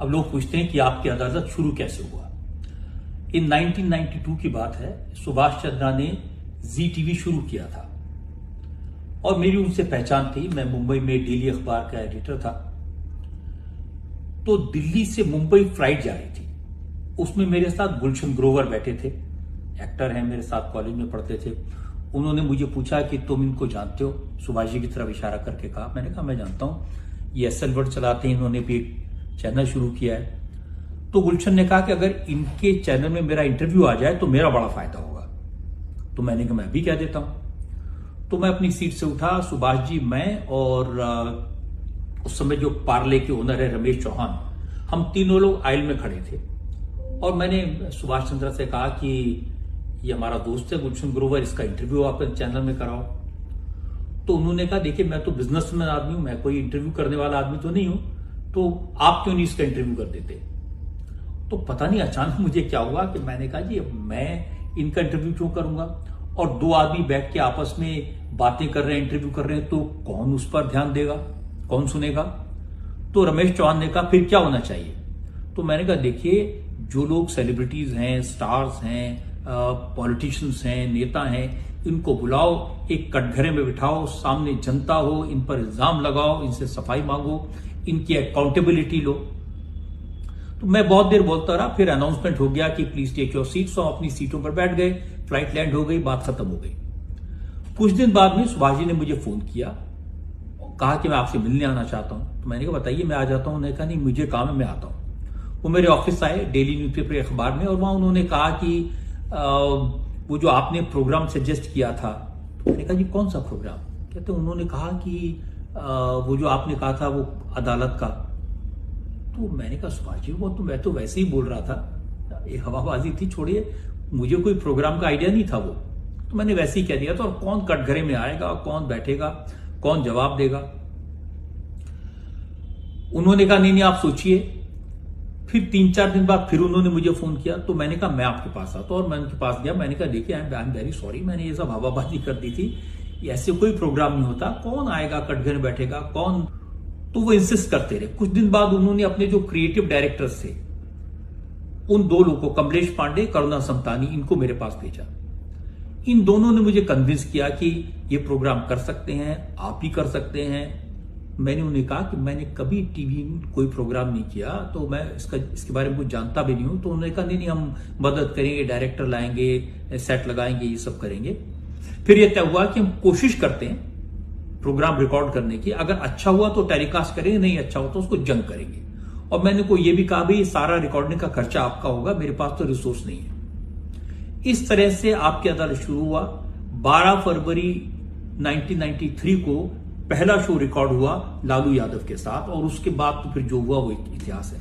अब लोग पूछते हैं कि आपकी अदालत शुरू कैसे हुआ। इन 1992 की बात है। सुभाष चंद्रा ने जी टीवी शुरू किया था और मेरी उनसे पहचान थी। मैं मुंबई में डेली अखबार का एडिटर था। तो दिल्ली से मुंबई फ्लाइट जा रही थी। उसमें मेरे साथ गुलशन ग्रोवर बैठे थे, एक्टर हैं, मेरे साथ कॉलेज में पढ़ते थे। उन्होंने मुझे पूछा कि तुम इनको जानते हो? सुभाष जी की तरफ इशारा करके कहा। मैंने कहा मैं जानता हूं, ये एसएल वर्ड चलाते हैं, इन्होंने भी एक चैनल शुरू किया है। तो गुलशन ने कहा कि अगर इनके चैनल में मेरा इंटरव्यू आ जाए तो मेरा बड़ा फायदा होगा। तो मैंने कहा मैं भी कह देता हूं। तो मैं अपनी सीट से उठा। सुभाष जी, मैं और उस समय जो पार्ले के ओनर है रमेश चौहान, हम तीनों लोग आइल में खड़े थे। और मैंने सुभाष चंद्रा से कहा कि ये हमारा दोस्त है गुलशन ग्रोवर, इसका इंटरव्यू आप चैनल में कराओ। तो उन्होंने कहा देखिए मैं तो बिजनेसमैन आदमी हूं, मैं कोई इंटरव्यू करने वाला आदमी तो नहीं हूं, तो आप क्यों नहीं इसका इंटरव्यू कर देते? तो पता नहीं अचानक मुझे क्या हुआ कि मैंने कहा जी मैं इनका इंटरव्यू क्यों करूंगा? और दो आदमी बैठ के आपस में बातें कर रहे हैं, इंटरव्यू कर रहे हैं, तो कौन उस पर ध्यान देगा, कौन सुनेगा? तो रमेश चौहान ने कहा फिर क्या होना चाहिए? तो मैंने कहा देखिए जो लोग सेलिब्रिटीज हैं, स्टार्स हैं, पॉलिटिशियंस हैं, नेता हैं, इनको बुलाओ, एक कटघरे में बिठाओ, सामने जनता हो, इन पर इल्जाम लगाओ, इनसे सफाई मांगो, इनकी अकाउंटेबिलिटी लो। तो मैं बहुत देर बोलता रहा। फिर अनाउंसमेंट हो गया कि प्लीज टेक योर सीट्स। हम अपनी सीटों पर बैठ गए, फ्लाइट लैंड हो गई, बात खत्म हो गई। कुछ दिन बाद में सुभाष जी ने मुझे फोन किया, कहा कि मैं आपसे मिलने आना चाहता हूं। तो मैंने कहा बताइए, मैं आ जाता हूं। उन्होंने कहा नहीं मुझे काम है, मैं आता हूं। वो मेरे ऑफिस आए, डेली न्यूज़पेपर अखबार में, और वहां उन्होंने कहा कि वो जो आपने प्रोग्राम सजेस्ट किया था। तो मैंने कहा जी कौन सा प्रोग्राम? कहते उन्होंने कहा कि वो जो आपने कहा था वो अदालत का। तो मैंने कहा सुभाष जी वो तो मैं तो वैसे ही बोल रहा था, ये हवाबाजी थी, छोड़िए, मुझे कोई प्रोग्राम का आइडिया नहीं था वो। तो मैंने वैसे ही कह दिया था। और कौन कटघरे में आएगा, कौन बैठेगा, कौन जवाब देगा? उन्होंने कहा नहीं आप सोचिए। फिर 3-4 दिन बाद फिर उन्होंने मुझे फोन किया। तो मैंने कहा मैं आपके पास आता हूं। और मैं उनके पास गया। मैंने कहा देखिए आई एम वेरी सॉरी, मैंने ये सब हवाबाजी कर दी थी, ऐसे कोई प्रोग्राम नहीं होता, कौन आएगा, कटघरे में बैठेगा, कौन? तो वो इंसिस्ट करते रहे। कुछ दिन बाद उन्होंने अपने जो क्रिएटिव डायरेक्टर्स थे उन दो लोगों को, कमलेश पांडे, करुणा समतानी, इनको मेरे पास भेजा। इन दोनों ने मुझे कन्विंस किया कि ये प्रोग्राम कर सकते हैं, आप ही कर सकते हैं। मैंने उन्हें कहा कि मैंने कभी टीवी कोई प्रोग्राम नहीं किया, तो मैं इसके बारे में कुछ जानता भी नहीं हूं। तो उन्होंने कहा नहीं हम मदद करेंगे, डायरेक्टर लाएंगे, सेट लगाएंगे, ये सब करेंगे। फिर यह तय हुआ कि हम कोशिश करते हैं प्रोग्राम रिकॉर्ड करने की, अगर अच्छा हुआ तो टेलीकास्ट करेंगे, नहीं अच्छा हुआ तो उसको जंग करेंगे। और मैंने को यह भी कहा भाई सारा रिकॉर्डिंग का खर्चा आपका होगा, मेरे पास तो रिसोर्स नहीं है। इस तरह से आपकी अदालत शुरू हुआ। 12 फरवरी 1993 को पहला शो रिकॉर्ड हुआ लालू यादव के साथ, और उसके बाद तो फिर जो हुआ वो एक इतिहास है।